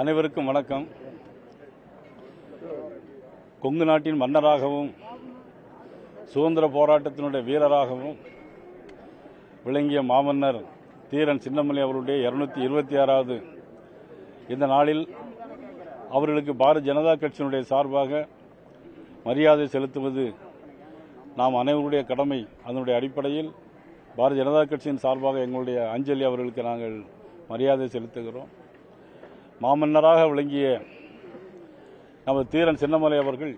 அனைவருக்கும் வணக்கம். கொங்கு நாட்டின் மன்னராகவும் சுதந்திர போராட்டத்தினுடைய வீரராகவும் விளங்கிய மாமன்னர் தீரன் சின்னமலை அவருடைய 226வது இந்த நாளில் அவர்களுக்கு பாரதிய ஜனதா கட்சியினுடைய சார்பாக மரியாதை செலுத்துவது நாம் அனைவருடைய கடமை. அதனுடைய அடிப்படையில் பாரதிய ஜனதா கட்சியின் சார்பாக எங்களுடைய அஞ்சலி அவர்களுக்கு நாங்கள் மரியாதை செலுத்துகிறோம். மாமன்னராக விளங்கிய நமது தீரன் சின்னமலை அவர்கள்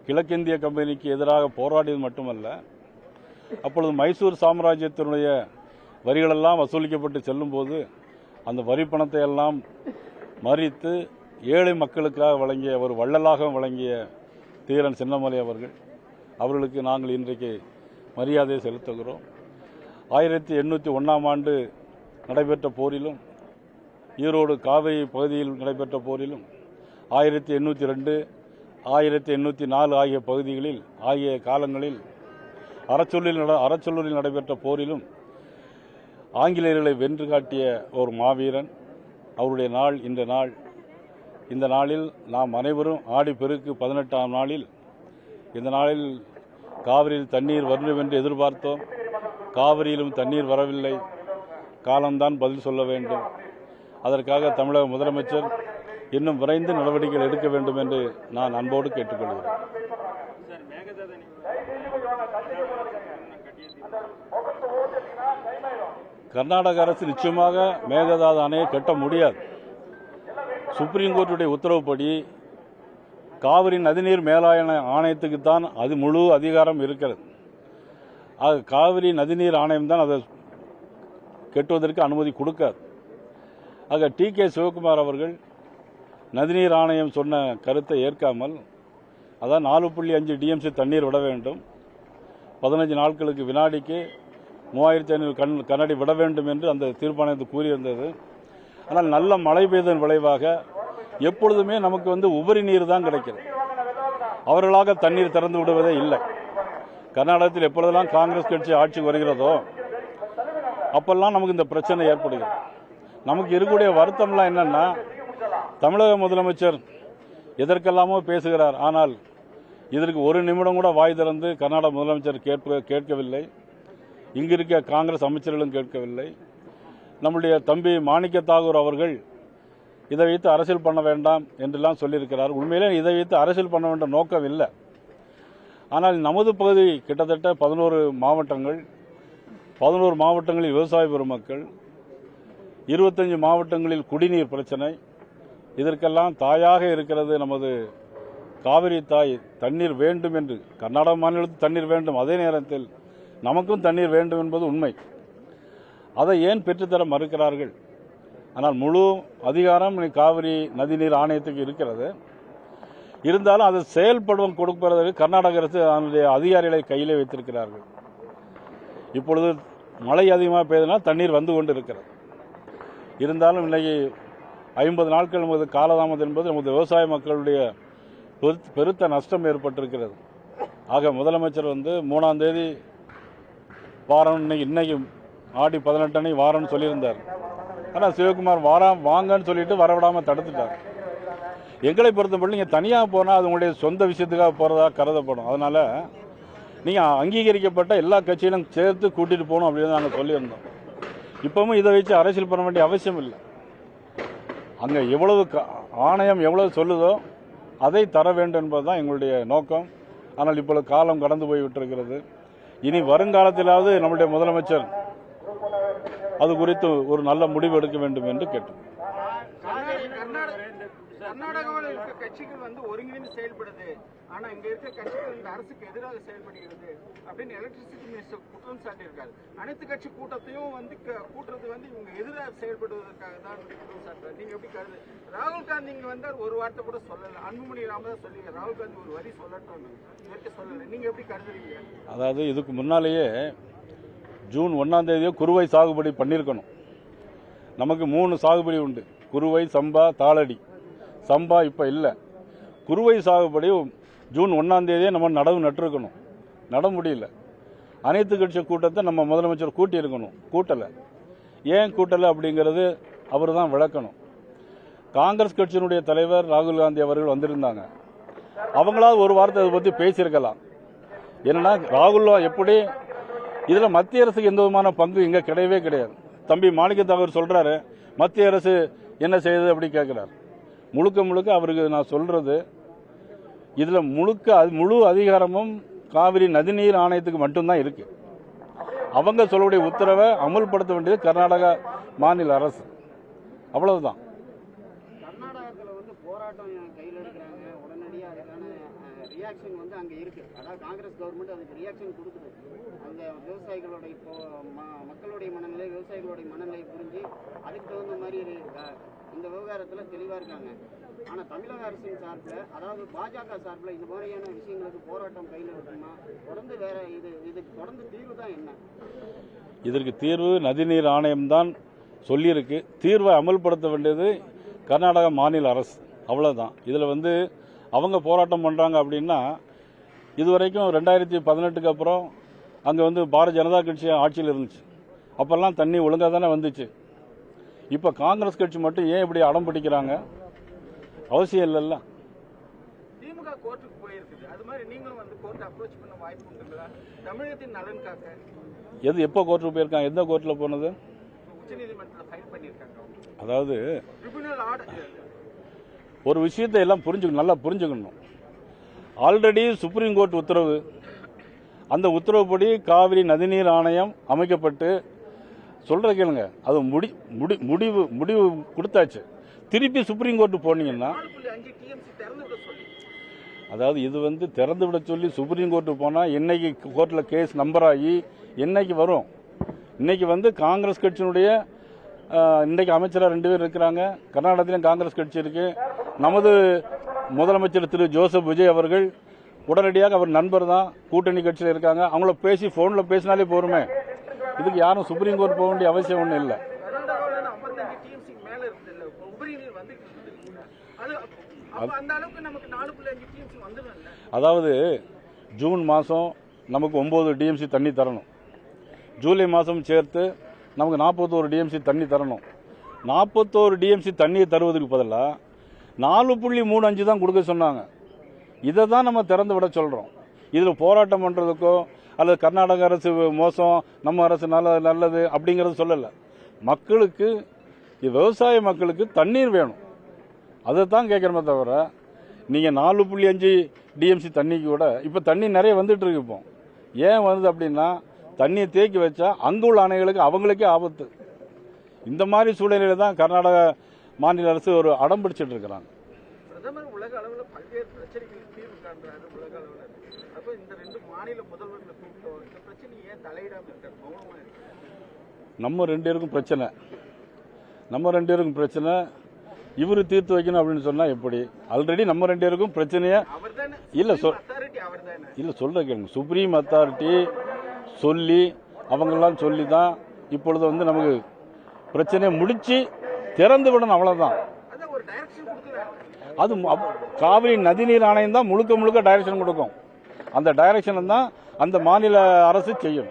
கிழக்கிந்திய கம்பெனிக்கு எதிராக போராடியது மட்டுமல்ல, அப்பொழுது மைசூர் சாம்ராஜ்யத்தினுடைய வரிகளெல்லாம் வசூலிக்கப்பட்டு செல்லும்போது அந்த வரி பணத்தை எல்லாம் மறித்து ஏழை மக்களுக்காக வழங்கிய ஒரு வள்ளலாக வழங்கிய தீரன் சின்னமலை அவர்களுக்கு நாங்கள் இன்றைக்கு மரியாதை செலுத்துகிறோம். 1801ஆம் ஆண்டு நடைபெற்ற போரிலும், ஈரோடு காவிரி பகுதியில் நடைபெற்ற போரிலும், 1802, 1804 ஆகிய பகுதிகளில் ஆகிய காலங்களில் அறச்சொல்லூரில் நடைபெற்ற போரிலும் ஆங்கிலேயர்களை வென்று காட்டிய ஒரு மாவீரன். அவருடைய நாள் இந்த நாளில் நாம் அனைவரும் ஆடி பெருக்கு 18ஆம் நாளில் இந்த நாளில் காவிரியில் தண்ணீர் வரும் என்று எதிர்பார்த்தோம். காவிரியிலும் தண்ணீர் வரவில்லை. காலம்தான் பதில் சொல்ல வேண்டும். அதற்காக தமிழக முதலமைச்சர் இன்னும் விரைந்து நடவடிக்கைகள் எடுக்க வேண்டும் என்று நான் அன்போடு கேட்டுக்கொள்கிறேன். கர்நாடக அரசு நிச்சயமாக மேகதாது அணையை கட்ட முடியாது. சுப்ரீம் கோர்ட்டுடைய உத்தரவுப்படி காவிரி நதிநீர் மேலாண்மை ஆணையத்துக்குத்தான் அது முழு அதிகாரம் இருக்கிறது. ஆக காவிரி நதிநீர் ஆணையம் தான் அதை கட்டுவதற்கு அனுமதி கொடுக்காது. ஆக டி.கே. சிவகுமார் அவர்கள் நதிநீர் ஆணையம் சொன்ன கருத்தை ஏற்காமல், அதான் 4.5 டிஎம்சி தண்ணீர் விட வேண்டும், 15 நாட்களுக்கு வினாடிக்கு 3500 கனஅடி விட வேண்டும் என்று அந்த தீர்மானத்தை கூறியிருந்தது. ஆனால் நல்ல மழை பெய்ததன் விளைவாக எப்பொழுதுமே நமக்கு உபரி நீர் தான் கிடைக்கிறது. அவர்களாக தண்ணீர் திறந்து விடுவதே இல்லை. கர்நாடகத்தில் எப்பொழுதெல்லாம் காங்கிரஸ் கட்சி ஆட்சிக்கு வருகிறதோ அப்பெல்லாம் நமக்கு இந்த பிரச்சனை ஏற்படுகிறது. நமக்கு இருக்கக்கூடிய வருத்தம்லாம் என்னன்னா, தமிழக முதலமைச்சர் எதற்கெல்லாமோ பேசுகிறார், ஆனால் இதற்கு ஒரு நிமிடம் கூட வாய் திறந்து கர்நாடக முதலமைச்சர் கேட்கவில்லை. இங்கு இருக்க காங்கிரஸ் அமைச்சர்களும் கேட்கவில்லை. நம்முடைய தம்பி மாணிக்க தாகூர் அவர்கள் இதை வைத்து அரசியல் பண்ண வேண்டாம் என்றெல்லாம் சொல்லியிருக்கிறார். உண்மையிலே இதை வைத்து அரசியல் பண்ண வேண்டிய நோக்கம் இல்லை. ஆனால் நமது பகுதி கிட்டத்தட்ட 11 மாவட்டங்கள், 11 மாவட்டங்களில் விவசாய பெருமக்கள், 25 மாவட்டங்களில் குடிநீர் பிரச்சனை. இதற்கெல்லாம் தாயாக இருக்கிறது நமது காவிரி தாய். தண்ணீர் வேண்டும் என்று கர்நாடக மாநிலத்தில் தண்ணீர் வேண்டும், அதே நேரத்தில் நமக்கும் தண்ணீர் வேண்டும் என்பது உண்மை. அதை ஏன் பெற்றுத்தர மறுக்கிறார்கள்? ஆனால் முழு அதிகாரம் காவிரி நதிநீர் ஆணையத்துக்கு இருக்கிறது. இருந்தாலும் அதை செயல்படுவம் கொடுப்பதற்கு கர்நாடக அரசு அதனுடைய அதிகாரிகளை கையிலே வைத்திருக்கிறார்கள். இப்பொழுது மழை அதிகமாக பெய்தனால் தண்ணீர் வந்து கொண்டு இருக்கிறது. இருந்தாலும் இன்னைக்கு 50 நாட்கள் நமது காலதாமதம் என்பது நமது விவசாய மக்களுடைய பெருத்த நஷ்டம் ஏற்பட்டிருக்கிறது. ஆக முதலமைச்சர் 3ஆம் தேதி வாரம், இன்னைக்கு ஆடி 18 அன்னைக்கு வாரம்னு சொல்லியிருந்தார். ஆனால் சிவகுமார் வாங்கன்னு சொல்லிட்டு வரவிடாமல் தடுத்துட்டார். எங்களை பொறுத்தப்பட்டு நீங்கள் தனியாக போனால் அது உங்களுடைய சொந்த விஷயத்துக்காக போகிறதா கருதப்படும். அதனால் நீங்கள் அங்கீகரிக்கப்பட்ட எல்லா கட்சியிலும் சேர்த்து கூட்டிகிட்டு போகணும் அப்படின்னு நாங்கள் சொல்லியிருந்தோம். இப்பவும் இதை வச்சு அரசியல் பண்ண வேண்டிய அவசியம் இல்லை. அங்கே எவ்வளவு ஆணையம் எவ்வளவு சொல்லுதோ அதை தர வேண்டும் என்பதுதான் எங்களுடைய நோக்கம். ஆனால் இப்பொழுது காலம் கடந்து போய்விட்டிருக்கிறது. இனி வருங்காலத்திலாவது நம்முடைய முதலமைச்சர் அது குறித்து ஒரு நல்ல முடிவு எடுக்க வேண்டும் என்று கேட்டோம். கர்நாடகாவில் இருக்க கட்சிகள் ஒருங்கிணைந்து செயல்படுது, ஆனா இங்க இருக்க கட்சிகள் இந்த அரசுக்கு எதிராக செயல்படுகிறது அப்படின்னு எலக்ட்ரிசிட்டி மினிஸ்டர் குற்றம் சாட்டியிருக்காரு. அனைத்து கட்சி கூட்டத்தையும் கூட்டுறது இவங்க எதிராக செயல்படுவதற்காக தான் குற்றம் சாட்டுறாரு. நீங்க எப்படி கருது? ராகுல் காந்தி இங்க வந்தார், ஒரு வார்த்தை கூட சொல்லல. அன்புமணி ராமதாஸ் சொல்லி ராகுல் காந்தி ஒரு வரி சொல்லட்டும் சொல்லல. நீங்க எப்படி கருதுறீங்க? அதாவது இதுக்கு முன்னாலேயே ஜூன் 1ஆம் தேதியோ குறுவை சாகுபடி பண்ணியிருக்கணும். நமக்கு 3 சாகுபடி உண்டு: குறுவை, சம்பா, தாளடி. சம்பா இப்போ இல்லை. குறுவை சாகுபடி ஜூன் 1ஆம் தேதியே நம்ம நடவு நட்டிருக்கணும். நட முடியல. அனைத்து கட்சி கூட்டத்தை நம்ம முதலமைச்சர் கூட்டியிருக்கணும், கூட்டலை. ஏன் கூட்டலை அப்படிங்கிறது அவர் தான் விளக்கணும். காங்கிரஸ் கட்சியினுடைய தலைவர் ராகுல் காந்தி அவர்கள் வந்திருந்தாங்க. அவங்களாவது ஒரு வார்த்தை அதை பற்றி பேசியிருக்கலாம். என்னன்னா ராகுல் எப்படி இதில் மத்திய அரசுக்கு எந்த விதமான பங்கு இங்கே கிடையவே கிடையாது. தம்பி மாணிக்கத்தாகூர் சொல்கிறாரு மத்திய அரசு என்ன செய்யுது அப்படி கேட்குறாரு. முழுக்க முழுக்க அவருக்கு நான் சொல்கிறது இதில் முழு அதிகாரமும் காவிரி நதிநீர் ஆணையத்துக்கு மட்டும்தான் இருக்குது. அவங்க சொல்லக்கூடிய உத்தரவை அமல்படுத்த வேண்டியது கர்நாடகா மாநில அரசு. அவ்வளவுதான். கர்நாடகத்தில் வந்து போராட்டம் கையில் எடுக்கிறாங்க, உடனடியாக அதுக்கான ரியாக்ஷன் வந்து அங்கே இருக்குது. அதாவது காங்கிரஸ் கவர்மெண்ட் அதுக்கு ரியாக்ஷன் கொடுக்குது. அந்த விவசாயிகளோட இப்போ மக்களுடைய மனநிலை, விவசாயிகளுடைய மனநிலை புரிஞ்சு அதுக்கு தகுந்த மாதிரி இந்த விவகாரத்தில் தெளிவாக இருக்காங்க. ஆனால் தமிழக அரசின் சார்பில், அதாவது பாஜக சார்பில் இது மாதிரியான விஷயங்களுக்கு போராட்டம் கையில் இருக்குமா? தொடர்ந்து வேற இதுக்கு தொடர்ந்து தீர்வு தான் என்ன? இதற்கு தீர்வு நதிநீர் ஆணையம்தான் சொல்லியிருக்கு. தீர்வை அமல்படுத்த வேண்டியது கர்நாடகா மாநில அரசு. அவ்வளோதான். இதில் வந்து அவங்க போராட்டம் பண்ணுறாங்க அப்படின்னா, இதுவரைக்கும் 2018க்கு அப்புறம் அங்கே வந்து பாரதிய ஜனதா கட்சி ஆட்சியில் இருந்துச்சு. அப்போல்லாம் தண்ணி ஒழுங்காக தானே வந்துச்சு. இப்போ காங்கிரஸ் கட்சி மட்டும் ஏன் இப்படி அடம் பிடிக்கிறாங்க? அவசியம் இல்லைல்ல. திமுக கோர்ட்டுக்கு போயிருக்குது. அது மாதிரி நீங்களும் வந்து கோர்ட் அப்ரோச் பண்ண வாய்ப்பு உண்டுங்களா? தமிழகத்தின் நலன் காக்க எப்போ கோர்ட்டுக்கு போயிருக்காங்க? எந்த கோர்ட்டில் போனது? உச்சநீதிமன்றத்தில் ஃபைல் பண்ணியிருக்காங்க. அதாவது ட்ரிபியூனல் ஆர்டர். ஒரு விஷயத்தை எல்லாம் நல்லா புரிஞ்சுக்கணும். ஆல்ரெடி சுப்ரீம் கோர்ட் உத்தரவு, அந்த உத்தரவுப்படி காவிரி நதிநீர் ஆணையம் அமைக்கப்பட்டு சொல்ற கேளுங்க, அது முடிவு கொடுத்தாச்சு. திருப்பி சுப்ரீம் கோர்ட்டு போனீங்கன்னா, அதாவது இது வந்து திறந்து விட சொல்லி சுப்ரீம் கோர்ட்டு போனால் என்னைக்கு கோர்ட்டில் கேஸ் நம்பர் ஆகி என்னைக்கு வரும்? இன்னைக்கு வந்து காங்கிரஸ் கட்சியினுடைய இன்றைக்கு அமைச்சராக 2 பேர் இருக்கிறாங்க. கர்நாடகத்திலும் காங்கிரஸ் கட்சி இருக்கு. நமது முதலமைச்சர் திரு ஜோசப் விஜய் அவர்கள் உடனடியாக அவர் நண்பர் தான், கூட்டணி கட்சியில் இருக்காங்க. அவங்கள பேசி ஃபோனில் பேசினாலே போருமே. இதுக்கு யாரும் சுப்ரீம் கோர்ட் போக வேண்டிய அவசியம் ஒன்றும் இல்லை. அதாவது ஜூன் மாதம் நமக்கு 9 டிஎம்சி தண்ணி தரணும். ஜூலை மாதம் சேர்த்து நமக்கு 41 டிஎம்சி தண்ணி தரணும். 41 டிஎம்சி தண்ணியை தருவதற்கு பதிலாக 4.35 தான் கொடுக்க சொன்னாங்க. இதை தான் நம்ம திறந்து விட சொல்கிறோம். இதில் போராட்டம் பண்ணுறதுக்கோ அல்லது கர்நாடக அரசு மோசம், நம்ம அரசு நல்லது அப்படிங்கிறது சொல்லலை. மக்களுக்கு, விவசாய மக்களுக்கு தண்ணீர் வேணும். அதை தான் கேட்குறமே தவிர, நீங்கள் 4.5 டிஎம்சி தண்ணிக்கு கூட இப்போ தண்ணி நிறைய வந்துட்டு இருக்கு. இப்போ ஏன் வருது அப்படின்னா, தண்ணியை தேக்கி வச்சா அங்குள்ள அணைகளுக்கு அவங்களுக்கே ஆபத்து. இந்த மாதிரி சூழ்நிலையில தான் கர்நாடக மாநில அரசு ஒரு அடம் பிடிச்சிட்டு இருக்கிறாங்க. பிரதமர் உலக அளவில் பல்வேறு பிரச்சனைகளுக்கு தீர்வு காண்றாரு. உலக அளவில் அப்போ இந்த 2 மாநில முதல்வர்களை கூப்பிட்டோம். இந்த பிரச்சனை ஏன் தலையிடாமல் இருக்காரு, மௌனமா இருக்கு? நம்ம 2 பேருக்கும் பிரச்சனை இவரு தீர்த்து வைக்கணும் அப்படின்னு சொன்னா எப்படி? ஆல்ரெடி நம்ம 2 பேருக்கும் பிரச்சனையே இல்ல சொல்ற கேளுங்க. சுப்ரீம் அத்தாரிட்டி சொல்லி அவங்கெல்லாம் சொல்லி தான் இப்பொழுது வந்து நமக்கு பிரச்சனையை முடிச்சு திறந்து விடணும். அவ்வளவுதான். அது காவிரி நதிநீர் ஆணையம் தான் முழுக்க டைரக்ஷன் கொடுக்கும். அந்த டைரக்ஷன் தான் அந்த மாநில அரசு செய்யும்.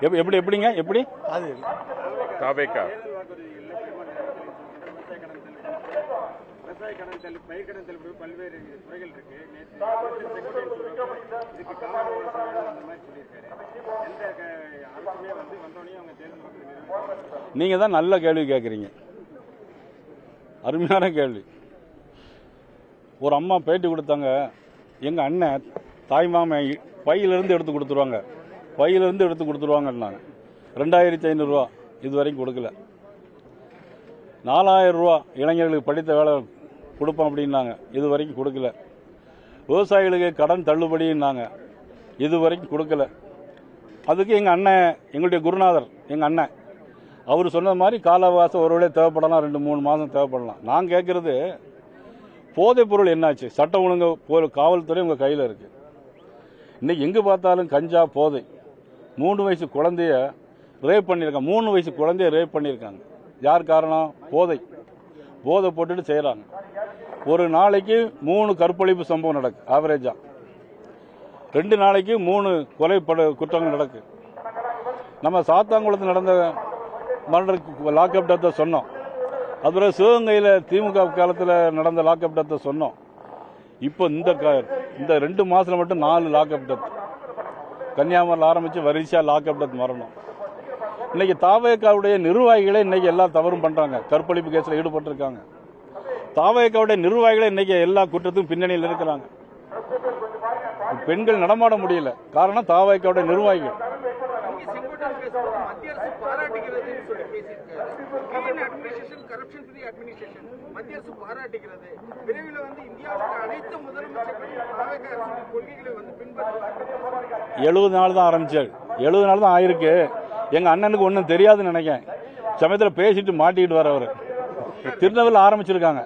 எப்படிங்க எப்படி அது தாவேகா பல்வேறு துறைகள் இருக்கு. இதுக்கு நீங்க தான் நல்ல கேள்வி கேட்குறீங்க. அருமையான கேள்வி. ஒரு அம்மா பேட்டி கொடுத்தாங்க, எங்க அண்ணன் தாய் மாமன் பையிலிருந்து எடுத்து கொடுத்துருவாங்க, பையிலிருந்து எடுத்து கொடுத்துருவாங்கன்னாங்க. 2500 ரூபா இது வரைக்கும் கொடுக்கல. 4000 ரூபா இளைஞர்களுக்கு படித்த வேலை கொடுப்போம் அப்படின்னாங்க, இது வரைக்கும் கொடுக்கல. விவசாயிகளுக்கு கடன் தள்ளுபடின்னாங்க, இது வரைக்கும் கொடுக்கல. அதுக்கு எங்கள் அண்ணன், எங்களுடைய குருநாதர் எங்கள் அண்ணன், அவர் சொன்ன மாதிரி கால அவகாசம் ஒருவேளை தேவைப்படலாம், 2-3 மாதம் தேவைப்படலாம். நான் கேட்குறது, போதைப் பொருள் என்னாச்சு? சட்டம் ஒழுங்கு காவல்துறை உங்கள் கையில் இருக்குது. இன்னைக்கு எங்கே பார்த்தாலும் கஞ்சா, போதை. 3 வயசு குழந்தைய ரேப் பண்ணியிருக்காங்க. 3 வயசு குழந்தைய ரேப் பண்ணியிருக்காங்க. யார் காரணம்? போதை போட்டுட்டு செய்கிறாங்க. ஒரு நாளைக்கு 3 கற்பழிப்பு சம்பவம் நடக்கு ஆவரேஜா. 2 நாளைக்கு 3 கொலை குற்றங்கள் நடக்கு. நம்ம சாத்தாங்குளத்தில் நடந்த மரண லாக்அப் டெத்தை சொன்னோம். அதுபோல சிவகங்கையில் திமுக காலத்தில் நடந்த லாக்அப் டெத்தை சொன்னோம். இப்போ இந்த 2 மாதத்தில் மட்டும் 4 லாக்அப் டெத். கன்னியாகுமரியில் ஆரம்பித்து வரிசையாக லாக்அப் டெத் மரணம். இன்னைக்கு தாவேக்காவுடைய நிர்வாகிகளே இன்னைக்கு எல்லா தவறும் பண்றாங்க. கற்பழிப்பு கேஸில் ஈடுபட்டிருக்காங்க. தாவேக்காவுடைய நிர்வாகிகளே இன்னைக்கு எல்லா குற்றத்துக்கும் பின்னணியில் இருக்கிறாங்க. பெண்கள் நடமாட முடியல. காரணம் தாவேக்காவுடைய நிர்வாகிகள். செங்கோட்டையன் பேசும்போது மத்திய அரசு பாராட்டுகிறதுன்னு சொல்லி பேசியிருக்காரு. Clean administration, corruption free administration மத்திய அரசு பாராட்டுகிறது. விரைவில் இந்தியாவுக்கு அனைத்து முதலமைச்சர்களும் தாவேக்கா அரசின் கொள்கைகளை பின்பற்ற 70 நாள் தான் ஆரம்பிச்சாரு. 70 நாள் தான் ஆயிருக்கு. எங்க அண்ணனுக்கு ஒன்றும் தெரியாதுன்னு நினைக்கிறேன். சமயத்தில் பேசிட்டு மாட்டிக்கிட்டு வர அவர். திருநெல்வேலியில் ஆரம்பிச்சிருக்காங்க.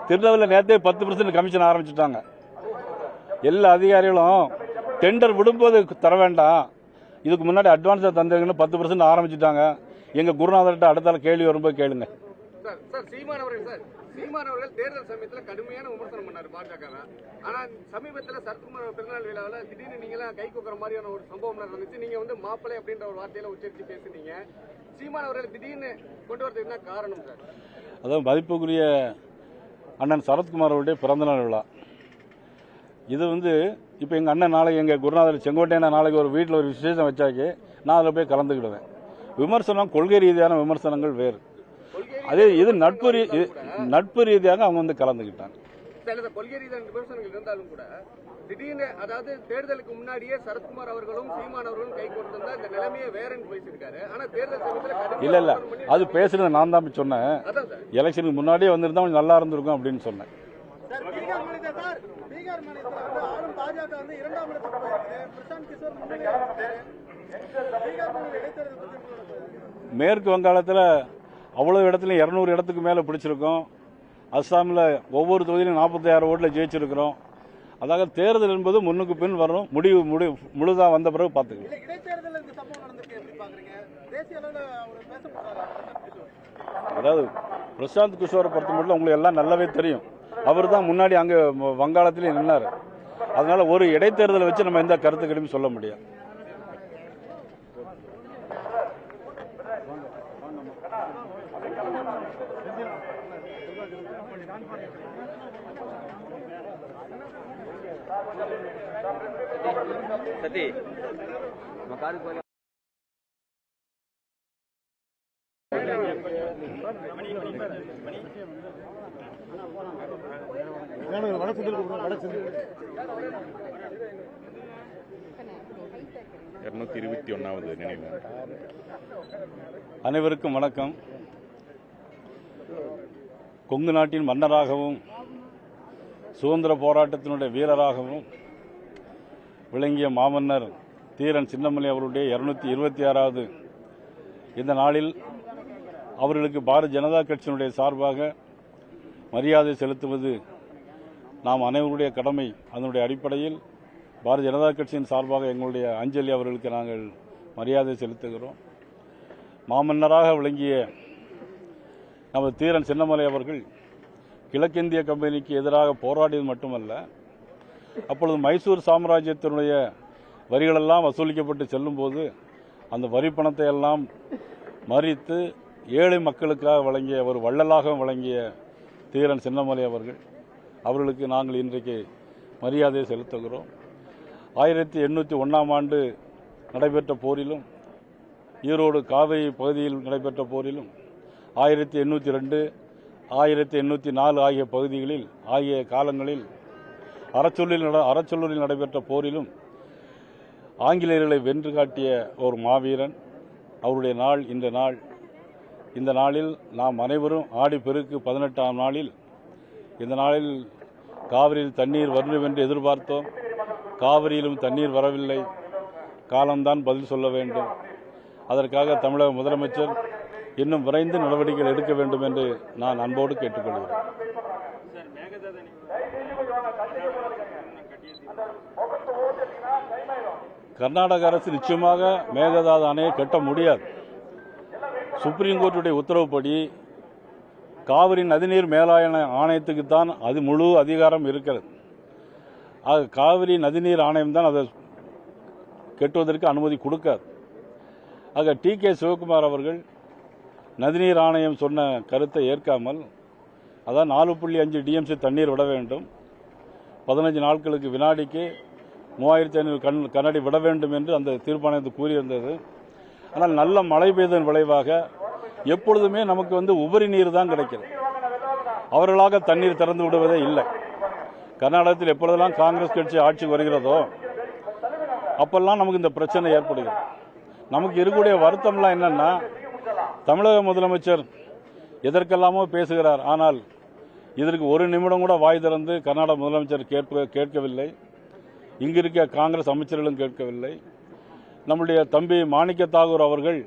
திருநெல்வேலியில் நேரத்தே 10% கமிஷன் ஆரம்பிச்சுட்டாங்க. எல்லா அதிகாரிகளும் டெண்டர் விடும்போது தர வேண்டாம், இதுக்கு முன்னாடி அட்வான்ஸாக தந்துருங்கன்னு 10% ஆரம்பிச்சுட்டாங்க. எங்கள் குருநாதர்கிட்ட அடுத்தால கேள்வி வரும்போது கேளுங்க. சார் சீமான் அவர்கள் தேர்தல் சமயத்தில் கடுமையான விமர்சனம் பண்ணார் பாஜக. ஆனா சமீபத்தில் சரத்குமார் பிறந்தநாள் விழாவில் திடீர்னு நீங்களாம் கை கூக்குற மாதிரியான ஒரு சம்பவம் நடந்துச்சு. நீங்க மாப்பிள்ளை அப்படின்ற ஒரு வார்த்தையில உச்சரித்து பேசுனீங்க. சீமான் அவர்கள் திடீர்னு கொண்டு வரதுக்கு என்ன காரணம் சார்? அதாவது மதிப்புக்குரிய அண்ணன் சரத்குமார் அவருடைய பிறந்தநாள் விழா. இது இப்போ எங்கள் அண்ணன் நாளைக்கு எங்கள் குருநாதர் செங்கோட்டையனை நாளைக்கு ஒரு வீட்டில் ஒரு விசேஷம் வச்சாக்கி நான் அதில் போய் கலந்துக்கிடுவேன். விமர்சனம் கொள்கை ரீதியான விமர்சனங்கள் வேறு. அதே இது நட்பு ரீதியாக அவங்க கலந்துக்கிட்டாங்க. கொள்கை ரீதியான விமர்சனங்கள் இருந்தாலும் கூட திடீர்னு அதாவது தேர்தலுக்கு முன்னாடியே சரத்குமார் அவர்களும் சீமான் அவர்களும் கை கொடுத்திருந்தா இந்த நிலைமையே வேறன்னு பேசியிருக்காரு. ஆனா தேர்தல் சமயத்தில் இல்ல அது பேசுறது நான் தான் சொன்னேன். எலெக்ஷனுக்கு முன்னாடியே வந்திருந்தா கொஞ்சம் நல்லா இருந்திருக்கும் அப்படின்னு சொன்னேன். மேற்கு வங்காளத்தில் அவ்வளவு இடத்துல 200 இடத்துக்கு மேல பிடிச்சிருக்கோம். அஸ்ஸாமில் ஒவ்வொரு தொகுதியிலும் 46 ஓட்டில் ஜெயிச்சிருக்கிறோம். அதாக தேர்தல் என்பது முன்னுக்கு பின் வரணும். முடிவு முழுதா வந்த பிறகு பார்த்துக்கலாம். அதாவது பிரசாந்த் கிஷோரை பொறுத்த மட்டும் உங்களுக்கு எல்லாம் நல்லாவே தெரியும். அவர் தான் முன்னாடி அங்கே வங்காளத்திலே நின்னார். அதனால ஒரு இடைத்தேர்தலை வச்சு நம்ம எந்த கருத்துக்களையும் சொல்ல முடியாது. சதி நினைவு. அனைவருக்கும் வணக்கம். கொங்கு நாட்டின் மன்னராகவும் சுதந்திர போராட்டத்தினுடைய வீரராகவும் விளங்கிய மாமன்னர் தீரன் சின்னமலை அவருடைய 226வது இந்த நாளில் அவர்களுக்கு பாரதிய ஜனதா கட்சியினுடைய சார்பாக மரியாதை செலுத்துவது நாம் அனைவருடைய கடமை. அதனுடைய அடிப்படையில் பாரதிய ஜனதா கட்சியின் சார்பாக எங்களுடைய அஞ்சலி அவர்களுக்கு நாங்கள் மரியாதை செலுத்துகிறோம். மாமன்னராக விளங்கிய நமது தீரன் சின்னமலை அவர்கள் கிழக்கிந்திய கம்பெனிக்கு எதிராக போராடியது மட்டுமல்ல, அப்பொழுது மைசூர் சாம்ராஜ்யத்தினுடைய வரிகளெல்லாம் வசூலிக்கப்பட்டு செல்லும்போது அந்த வரி பணத்தை எல்லாம் மறித்து ஏழை மக்களுக்காக வழங்கிய ஒரு வள்ளலாக வழங்கிய தீரன் சின்னமலை அவர்களுக்கு நாங்கள் இன்றைக்கு மரியாதை செலுத்துகிறோம். 1801ஆம் ஆண்டு நடைபெற்ற போரிலும் ஈரோடு காவிரி பகுதியில் நடைபெற்ற போரிலும் 1802, 1804 ஆகிய பகுதிகளில் ஆகிய காலங்களில் அறச்சொல்லூரில் நடைபெற்ற போரிலும் ஆங்கிலேயர்களை வென்று காட்டிய ஒரு மாவீரன். அவருடைய நாள் இந்த நாள். இந்த நாளில் நாம் அனைவரும் ஆடி பெருக்கு 18ஆம் நாளில் இந்த நாளில் காவிரியில் தண்ணீர் வரும் என்று எதிர்பார்த்தோம். காவிரியிலும் தண்ணீர் வரவில்லை. காலம்தான் பதில் சொல்ல வேண்டும். அதற்காக தமிழக முதலமைச்சர் இன்னும் விரைந்து நடவடிக்கைகள் எடுக்க வேண்டும் என்று நான் அன்போடு கேட்டுக்கொள்கிறேன். கர்நாடக அரசு நிச்சயமாக மேகதாது அணையை கட்ட முடியாது. சுப்ரீம் கோர்ட்டுடைய உத்தரவுப்படி காவிரி நதிநீர் மேலாண்மை ஆணையத்துக்குத்தான் அது முழு அதிகாரம் இருக்கிறது. காவிரி நதிநீர் ஆணையம் தான் அதை கட்டுவதற்கு அனுமதி கொடுக்காது. ஆக டி.கே. சிவகுமார் அவர்கள் நதிநீர் ஆணையம் சொன்ன கருத்தை ஏற்காமல், அதான் 4.5 டிஎம்சி தண்ணீர் விட வேண்டும், 15 நாட்களுக்கு வினாடிக்கு 3500 கனஅடி விட வேண்டும் என்று அந்த தீர்மானத்தில் கூறியிருந்தது. ஆனால் நல்ல மழை பெய்ததன் விளைவாக எப்பொழுதுமே நமக்கு உபரி நீர் தான் கிடைக்கிறது. அவர்களாக தண்ணீர் திறந்து விடுவதே இல்லை. கர்நாடகத்தில் எப்பொழுதெல்லாம் காங்கிரஸ் கட்சி ஆட்சிக்கு வருகிறதோ அப்பெல்லாம் நமக்கு இந்த பிரச்சனை ஏற்படுகிறது. நமக்கு இருக்கக்கூடிய வருத்தம்லாம் என்னன்னா, தமிழக முதலமைச்சர் எதற்கெல்லாமோ பேசுகிறார், ஆனால் இதற்கு ஒரு நிமிடம் கூட வாய் திறந்து கர்நாடக முதலமைச்சர் கேட்கவில்லை. இங்கு இருக்க காங்கிரஸ் அமைச்சர்களும் கேட்கவில்லை. நம்முடைய தம்பி மாணிக்க தாகூர் அவர்கள்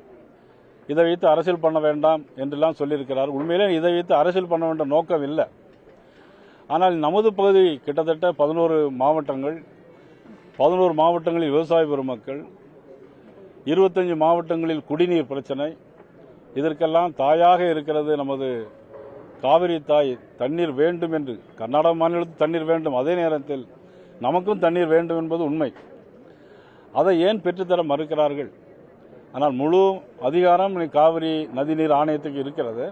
இதை வைத்து அரசியல் பண்ண வேண்டாம் என்றெல்லாம் சொல்லியிருக்கிறார். உண்மையிலே இதை வைத்து அரசியல் பண்ண வேண்டிய நோக்கம் இல்லை. ஆனால் நமது பகுதி கிட்டத்தட்ட 11 மாவட்டங்கள், 11 மாவட்டங்களில் விவசாய பெருமக்கள், 25 மாவட்டங்களில் குடிநீர் பிரச்சனை, இதற்கெல்லாம் தாயாக இருக்கிறது நமது காவிரி தாய். தண்ணீர் வேண்டும் என்று கர்நாடக மாநிலத்தில் தண்ணீர் வேண்டும், அதே நேரத்தில் நமக்கும் தண்ணீர் வேண்டும் என்பது உண்மை. அதை ஏன் பெற்றுத்தர மறுக்கிறார்கள்? ஆனால் முழு அதிகாரம் காவிரி நதிநீர் ஆணையத்துக்கு இருக்கிறது.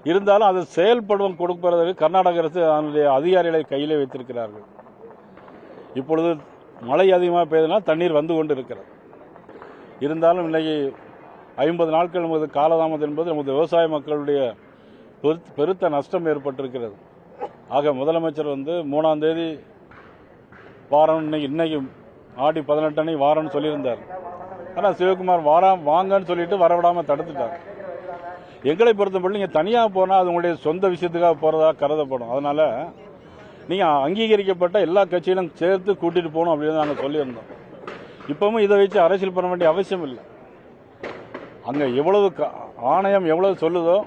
இருந்தாலும் அதை செயல்படுவம் கொடுப்பதற்கு கர்நாடக அரசு அதனுடைய அதிகாரிகளை கையிலே வைத்திருக்கிறார்கள். இப்பொழுது மழை அதிகமாக பெய்தனால் தண்ணீர் வந்து கொண்டு இருக்கிறது. இருந்தாலும் இன்னைக்கு 50 நாட்கள் நமது காலதாமதம் என்பது நமது விவசாய மக்களுடைய பெருத்த நஷ்டம் ஏற்பட்டிருக்கிறது. ஆக முதலமைச்சர் 3ஆம் தேதி வாரம், இன்னைக்கு ஆடி 18 அன்னைக்கு வாரம்னு சொல்லியிருந்தார். ஆனால் சிவகுமார் வாங்கன்னு சொல்லிட்டு வரவிடாமல் தடுத்துட்டார். எங்களை பொறுத்தப்பட்டு நீங்கள் தனியாக போனால் அது உங்களுடைய சொந்த விஷயத்துக்காக போகிறதா கருதப்படும். அதனால நீங்கள் அங்கீகரிக்கப்பட்ட எல்லா கட்சியிலும் சேர்த்து கூட்டிட்டு போகணும் அப்படின்னு நாங்கள் சொல்லியிருந்தோம். இப்பவும் இதை வச்சு அரசியல் பண்ண வேண்டிய அவசியம் இல்லை. அங்கே எவ்வளவு ஆணையம் எவ்வளவு சொல்லுதோ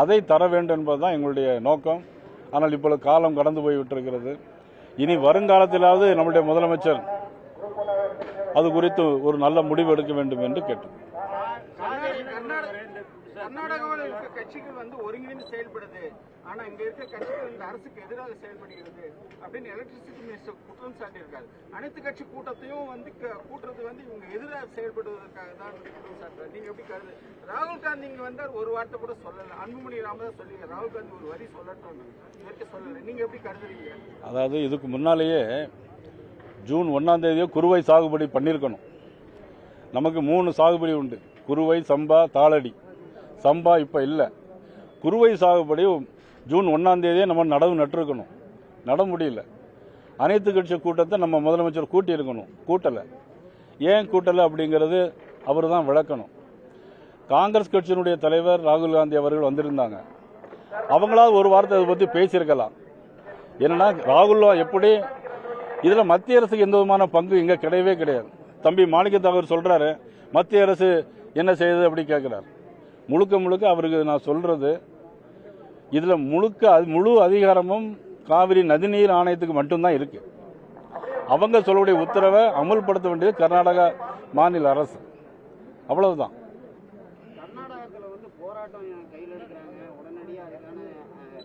அதை தர வேண்டும் என்பதுதான் எங்களுடைய நோக்கம். ஆனால் இப்பொழுது காலம் கடந்து போய்விட்டிருக்கிறது. இனி வருங்காலத்திலாவது நம்முடைய முதலமைச்சர் அது குறித்து ஒரு நல்ல முடிவு எடுக்க வேண்டும் என்று கேட்டோம். கர்நாடகாவில் இருக்க கட்சிகள் ஒருங்கிணைந்து செயல்படுது, ஆனா இங்க இருக்க கட்சிகள் இந்த அரசுக்கு எதிராக செயல்படுகிறது அப்படின்னு எலக்ட்ரிசிட்டி மினிஸ்டர் குற்றம் சாட்டியிருக்காரு. அனைத்து கட்சி கூட்டத்தையும் கூட்டுறது இவங்க எதிராக செயல்படுவதற்காக தான் குற்றம் சாட்டுறாரு. நீங்க எப்படி கருது? ராகுல் காந்தி இங்க வந்தார், ஒரு வார்த்தை கூட சொல்லல. அன்புமணி ராமதாஸ் சொல்லி ராகுல் காந்தி ஒரு வரி சொல்லட்டும் சொல்லல. நீங்க எப்படி கருதுறீங்க? அதாவது இதுக்கு முன்னாலேயே ஜூன் 1ஆம் தேதியோ குறுவை சாகுபடி பண்ணியிருக்கணும். நமக்கு 3 சாகுபடி உண்டு: குறுவை, சம்பா, தாளடி. சம்பா இப்போ இல்லை. குறுவை சாகுபடி ஜூன் 1ஆம் தேதியே நம்ம நடவு நட்டிருக்கணும். நட முடியல. அனைத்து கட்சி கூட்டத்தை நம்ம முதலமைச்சர் கூட்டியிருக்கணும், கூட்டலை. ஏன் கூட்டலை அப்படிங்கிறது அவர் தான் விளக்கணும். காங்கிரஸ் கட்சியினுடைய தலைவர் ராகுல் காந்தி அவர்கள் வந்திருந்தாங்க. அவங்களாவது ஒரு வார்த்தை அதை பற்றி பேசியிருக்கலாம். என்னன்னா, ராகுல் எப்படி இதில் மத்திய அரசுக்கு எந்த விதமான பங்கு இங்கே கிடையவே கிடையாது. தம்பி மாணிக்க தாகூர் சொல்கிறாரு, மத்திய அரசு என்ன செய்யுது அப்படி கேட்குறாரு. முழுக்க அவருக்கு நான் சொல்கிறது, இதில் முழு அதிகாரமும் காவிரி நதிநீர் ஆணையத்துக்கு மட்டும்தான் இருக்கு. அவங்க சொல்லக்கூடிய உத்தரவை அமல்படுத்த வேண்டியது கர்நாடகா மாநில அரசு. அவ்வளவுதான். கர்நாடகத்தில் போராட்டம் கையில் எடுக்கிறாங்க, உடனடியாக அதுக்கான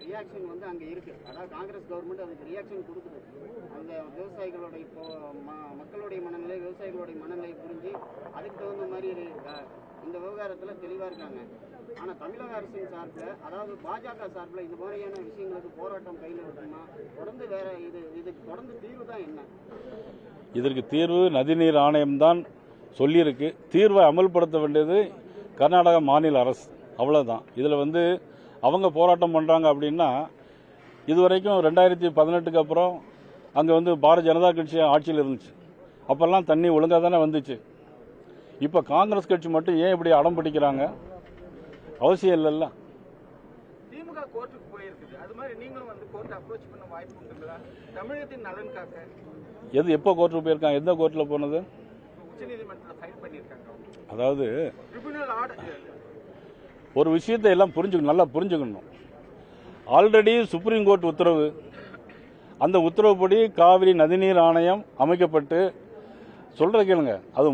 ரியாக்ஷன் அங்கே இருக்கு. அதாவது காங்கிரஸ் கவர்மெண்ட் அதுக்கு ரியாக்ஷன் கொடுக்குது. அந்த விவசாயிகளுடைய மக்களுடைய மனநிலை, விவசாயிகளுடைய மனநிலை புரிஞ்சு அதுக்கு தகுந்த மாதிரி இந்த விவகாரத்தில் தெளிவாக இருக்காங்க. ஆனால் தமிழக அரசின் சார்பில், அதாவது பாஜக சார்பில் இது மாதிரியான விஷயங்களுக்கு போராட்டம் கையில் இருக்குமா? தொடர்ந்து வேற இதுக்கு தொடர்ந்து தீர்வு தான் என்ன? இதற்கு தீர்வு நதிநீர் ஆணையம்தான் சொல்லியிருக்கு. தீர்வை அமல்படுத்த வேண்டியது கர்நாடக மாநில அரசு. அவ்வளோதான். இதில் அவங்க போராட்டம் பண்ணுறாங்க அப்படின்னா, இதுவரைக்கும் 2018க்கு அப்புறம் அங்கே பாரதிய ஜனதா கட்சி ஆட்சியில் இருந்துச்சு. அப்போல்லாம் தண்ணி ஒழுங்காக தானே வந்துச்சு. இப்போ காங்கிரஸ் கட்சி மட்டும் ஏன் இப்படி அடம் பிடிக்கிறாங்க? அவசியம் இல்லைல்ல. திமுக கோர்ட்டுக்கு போயிருக்குது. அது மாதிரி நீங்களும் கோர்ட் அப்ரோச் பண்ண வாய்ப்பு உண்டுங்களா? தமிழகத்தின் நலன் காக்க எப்போ கோர்ட்டுக்கு போயிருக்காங்க? எந்த கோர்ட்டில் போனது? உச்சநீதிமன்றத்தில் ஃபைல் பண்ணியிருக்காங்க. அதாவது ட்ரிபியூனல் ஆர்டர். ஒரு விஷயத்தை எல்லாம் நல்லா புரிஞ்சுக்கணும். ஆல்ரெடி சுப்ரீம் கோர்ட் உத்தரவு, அந்த உத்தரவுப்படி காவிரி நதிநீர் ஆணையம் அமைக்கப்பட்டு சொல்ற கேளுங்க, அது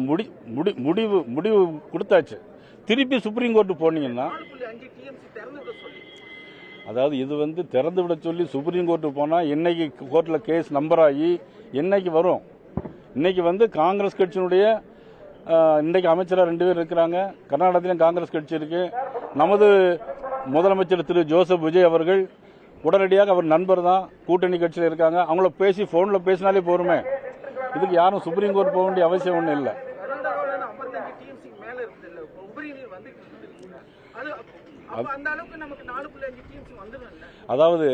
முடிவு கொடுத்தாச்சு. திருப்பி சுப்ரீம் கோர்ட்டு போனீங்கன்னா, அதாவது இது திறந்து விட சொல்லி சுப்ரீம் கோர்ட்டு போனால் இன்னைக்கு கோர்ட்டில் கேஸ் நம்பர் ஆகி என்னைக்கு வரும்? இன்னைக்கு காங்கிரஸ் கட்சியினுடைய இன்றைக்கு அமைச்சராக 2 பேர் இருக்கிறாங்க. கர்நாடகத்திலும் காங்கிரஸ் கட்சி இருக்கு. நமது முதலமைச்சர் திரு ஜோசப் விஜய் அவர்கள் உடனடியாக அவர் நண்பர் தான், கூட்டணி கட்சியில் இருக்காங்க. அவங்கள பேசி ஃபோனில் பேசினாலே போருமே. இதுக்கு யாரும் சுப்ரீம் கோர்ட் போக வேண்டிய அவசியம் ஒன்றும் இல்லை. கர்நாடகாவில் 55 டிஎம்சி மேல இருக்குது இல்ல, உபரிநீர் வந்து அது அப்ப அந்த அளவுக்கு நமக்கு 4.5 டிஎம்சி வந்துடும் இல்ல. அதாவது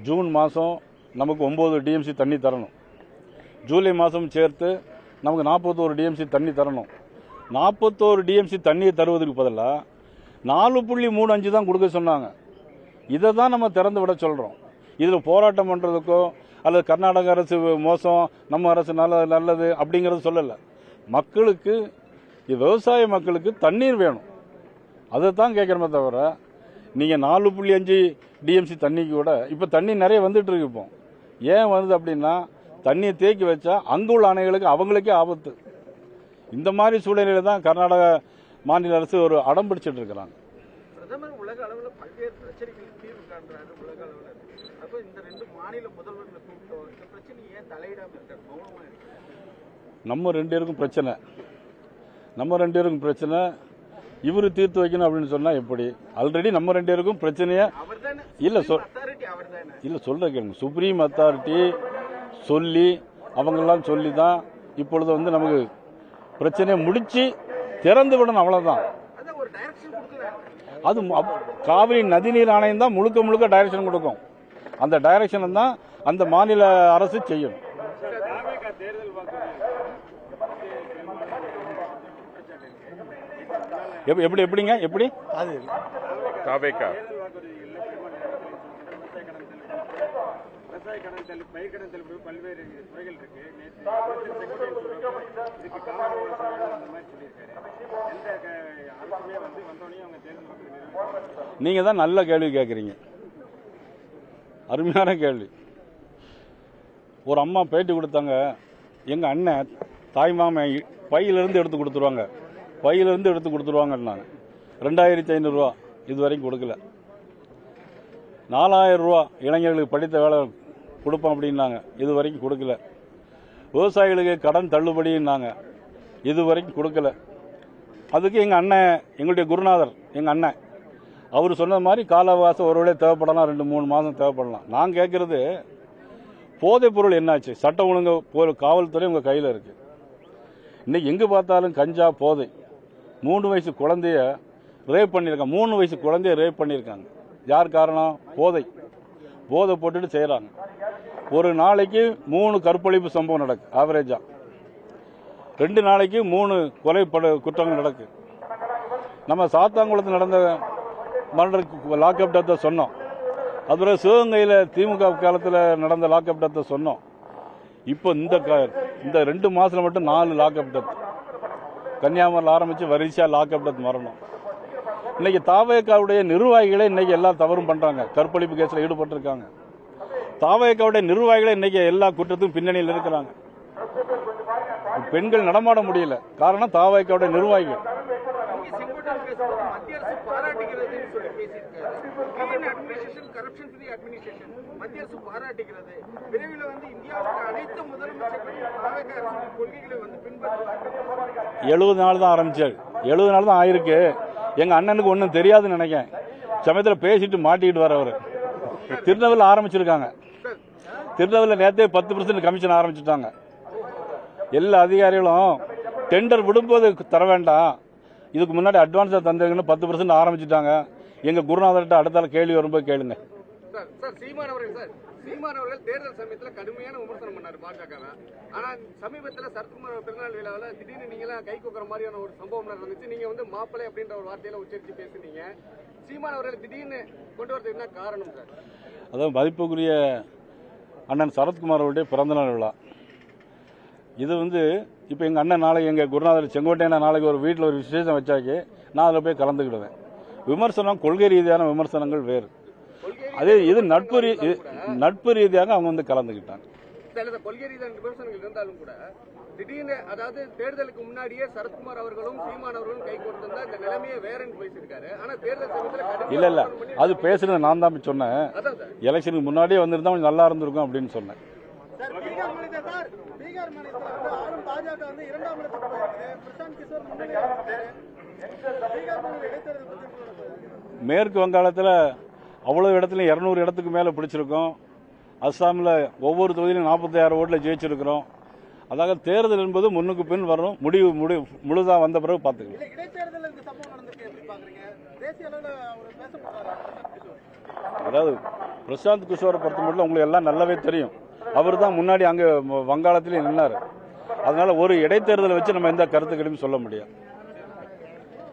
ஜூன் மாதம் நமக்கு 9 டிஎம்சி தண்ணி தரணும். ஜூலை மாதம் சேர்த்து நமக்கு 41 டிஎம்சி தண்ணி தரணும். 41 டிஎம்சி தண்ணியை தருவதற்கு பதிலாக 4.35 தான் கொடுக்க சொன்னாங்க. இதை தான் நம்ம திறந்து விட சொல்கிறோம். இதில் போராட்டம் பண்ணுறதுக்கோ அல்லது கர்நாடக அரசு மோசம், நம்ம அரசு நல்லது அப்படிங்கிறது சொல்லலை. மக்களுக்கு, விவசாய மக்களுக்கு தண்ணீர் வேணும், அதை தான் கேட்குறமே தவிர நீங்கள் 4.5 டிஎம்சி தண்ணிக்கு கூட இப்போ தண்ணி நிறைய வந்துட்டு இருக்கு. இப்போ ஏன் வருது அப்படின்னா, தண்ணியை தேக்கி வச்சா அங்கே உள்ள அணைகளுக்கு அவங்களுக்கே ஆபத்து. இந்த மாதிரி சூழ்நிலையில தான் கர்நாடக மாநில அரசு ஒரு அடம் பிடிச்சிட்டு இருக்கிறாங்க. பிரதமர் உலக அளவில் பல்வேறு பிரச்சனைகளுக்கு தீர்வு காண்றாரு உலக அளவில். அப்போ இந்த 2 மாநில முதல்வர்களை கூப்பிட்டோம், இந்த பிரச்சனை ஏன் தலையிடாமல் இருக்காரு, மௌனமாக இருக்கு? நம்ம 2 பேருக்கும் பிரச்சனை. இவரு தீர்த்து வைக்கணும் அப்படின்னு சொன்னா எப்படி? ஆல்ரெடி நம்ம 2 பேருக்கும் பிரச்சனையே அவர்தானே இல்ல. அத்தாரிட்டி அவர்தானே. இல்ல, சொல்ற கேளுங்க. சுப்ரீம் அத்தாரிட்டி சொல்லி அவங்கெல்லாம் சொல்லி தான் இப்பொழுது வந்து நமக்கு பிரச்சனையை முடிச்சு திறந்து விடணும், அவ்வளவுதான். அதான் ஒரு டைரக்ஷன் கொடுக்குறாரு. அது காவிரி நதிநீர் ஆணையம் தான் முழுக்க டைரக்ஷன் கொடுக்கும். அந்த டைரக்ஷன் தான் அந்த மாநில அரசு செய்யணும். தேர்தல் எப்படிங்க எப்படி அது தாவேகா விவசாய கடன் தள்ளுபடி, பயிர் கடன் தள்ளுபடி, பல்வேறு துறைகள் இருக்கு. நேற்று இதுக்கு காங்கிரஸ் அந்த மாதிரி சொல்லியிருக்காரு. எந்த அரசுமே வந்தோடனே அவங்க தேர்தல் வாக்குறுதி நீங்க தான் நல்ல கேள்வி கேட்குறீங்க, அருமையான கேள்வி. ஒரு அம்மா பேட்டி கொடுத்தாங்க, எங்க அண்ணன் தாய்மாமன் பையிலிருந்து எடுத்து கொடுத்துருவாங்க, பையிலிருந்து எடுத்து கொடுத்துருவாங்கன்னாங்க. 2500 ரூபா இது வரைக்கும் கொடுக்கல. 4000 ரூபா இளைஞர்களுக்கு படித்த வேலை கொடுப்போம் அப்படின்னாங்க, இது வரைக்கும் கொடுக்கல. விவசாயிகளுக்கு கடன் தள்ளுபடின்னாங்க, இது வரைக்கும் கொடுக்கல. அதுக்கு எங்கள் அண்ணன், எங்களுடைய குருநாதர் எங்கள் அண்ணன், அவர் சொன்ன மாதிரி கால அவகாசம் ஒரு வேளை தேவைப்படலாம், 2-3 மாதம் தேவைப்படலாம். நான் கேட்குறது, போதைப் பொருள் என்னாச்சு? சட்டம் ஒழுங்கு காவல்துறை உங்கள் கையில் இருக்குது. இன்னைக்கு எங்கே பார்த்தாலும் கஞ்சா, போதை. 3 வயசு குழந்தைய ரேப் பண்ணியிருக்காங்க, 3 வயசு குழந்தைய ரேப் பண்ணியிருக்காங்க. யார் காரணம்? போதை போட்டுட்டு செய்கிறாங்க. ஒரு நாளைக்கு 3 கற்பழிப்பு சம்பவம் நடக்கு ஆவரேஜா. 2 நாளைக்கு 3 கொலை குற்றங்கள் நடக்கு. நம்ம சாத்தாங்குளத்தில் நடந்த மர்டருக்கு லாக்அப் டெத்தை சொன்னோம். அதுவரை சிவகங்கையில் திமுக காலத்தில் நடந்த லாக்அப் டெத்தை சொன்னோம். இப்போ இந்த 2 மாதத்தில் மட்டும் 4 லாக்அப் டெத். கன்னியாகுமரியில் ஆரம்பித்து வரிசையாக லாக்அப் டெத் மரணம். இன்னைக்கு தாவேகாவுடைய நிர்வாகிகளே இன்னைக்கு எல்லா தவறும் பண்றாங்க, கற்பழிப்பு கேஸில் ஈடுபட்டிருக்காங்க. தாவேகாவுடைய நிர்வாகிகளே இன்னைக்கு எல்லா குற்றத்துக்கும் பின்னணியில் இருக்கிறாங்க. பெண்கள் நடமாட முடியல, காரணம் தாவேகாவுடைய நிர்வாகிகள். செங்கோட்டையன் பேசும்போது மத்திய அரசு பாராட்டுகிறதுன்னு சொல்லி பேசியிருக்காரு. Clean administration, corruption free administration மத்திய அரசு பாராட்டுகிறது. விரைவில் இந்தியாவுக்கு அனைத்து முதலமைச்சர்களும் தாவேகா அரசின் கொள்கைகளை பின்பற்றுவாங்க. 70 நாள் தான் ஆரம்பிச்சாரு, 70 நாள் தான் ஆயிருக்கு. எங்க அண்ணனுக்கு ஒன்றும் தெரியாதுன்னு நினைக்கிறேன். சமயத்தில் பேசிட்டு மாட்டிக்கிட்டு வர அவர். திருநெல்வேலியில் ஆரம்பிச்சிருக்காங்க. திருநெல்வேலியில் நேற்றே 10% கமிஷன் ஆரம்பிச்சுட்டாங்க. எல்லா அதிகாரிகளும் டெண்டர் விடும்போது தர வேண்டாம், இதுக்கு முன்னாடி அட்வான்ஸாக தந்தீங்கன்னு 10% ஆரம்பிச்சுட்டாங்க. எங்க குருநாதர்கிட்ட அடுத்தால கேள்வி வரும்போது கேளுங்க. சார் சீமான் அவர்கள் தேர்தல் சமயத்தில் கடுமையான விமர்சனம் பண்ணாரு பாஜகவை. ஆனா சமீபத்தில் சரத்குமார் பிறந்தநாள் விழாவில் திடீர்னு நீங்களாம் கை கொக்குற மாதிரியான ஒரு சம்பவம் நடந்துச்சு. நீங்க மாப்பிள்ளை அப்படின்ற ஒரு வார்த்தையில உச்சரிச்சு பேசுனீங்க. சீமான் அவர்கள் திடீர்னு கொண்டு வரதுக்கு என்ன காரணம் சார்? அதாவது மதிப்புக்குரிய அண்ணன் சரத்குமார் அவருடைய பிறந்தநாள் விழா இது. இப்போ எங்கள் அண்ணன் நாளைக்கு எங்கள் குருநாதர் செங்கோட்டையன் நாளைக்கு ஒரு வீட்டில் ஒரு விசேஷம் வச்சாக்கி நான் அதில் போய் கலந்துக்கிடுவேன். விமர்சனம் கொள்கை ரீதியான விமர்சனங்கள் வேறு. அதே இது நட்பு ரீதியாக அவங்க கலந்துக்கிட்டாங்க. கொள்கை ரீதியான விமர்சனங்கள் இருந்தாலும் கூட திடீர்னு, அதாவது தேர்தலுக்கு முன்னாடியே சரத்குமார் அவர்களும் சீமான் அவர்களும் கை கொடுத்திருந்தா இந்த நிலைமையே வேறன்னு பேசியிருக்காரு. ஆனா தேர்தல் சமயத்தில் இல்ல அது பேசுறது நான் தான் சொன்னேன். எலெக்ஷனுக்கு முன்னாடியே வந்திருந்தா கொஞ்சம் நல்லா இருந்திருக்கும் அப்படின்னு சொன்னேன். பீகார் மாநிலத்தில் வந்து ஆளும் பாஜக வந்து 2ஆம் இடத்துக்கு போயிருக்கு. பிரசாந்த் கிஷோர் முன்னிலையில் இருக்காரு. பீகார் மாநில இடைத்தேர்தல் பத்தி உங்களோட கருத்து? மேற்கு வங்காளத்தில் அவ்வளோ இடத்துலையும் 200 இடத்துக்கு மேலே பிடிச்சிருக்கோம். அஸ்ஸாமில் ஒவ்வொரு தொகுதியிலும் 46 ஓட்டில் ஜெயிச்சிருக்கிறோம். அதாக தேர்தல் என்பது முன்னுக்கு பின் வரும், முழுதாக வந்த பிறகு பார்த்துக்கலாம். இல்ல, இடைத்தேர்தல் இந்த சம்பவம் நடந்திருக்கு, எப்படி பாக்குறீங்க? தேசிய அளவில் அவர் பேசப்படுறாரு பிரசாந்த் கிஷோர். அதாவது பிரசாந்த் கிஷோரை பொறுத்த மட்டும் உங்களுக்கு எல்லாம் நல்லாவே தெரியும். அவர் தான் முன்னாடி அங்கே வங்காளத்திலேயே நின்னார். அதனால ஒரு இடைத்தேர்தலை வச்சு நம்ம எந்த கருத்துக்களையும் சொல்ல முடியாது.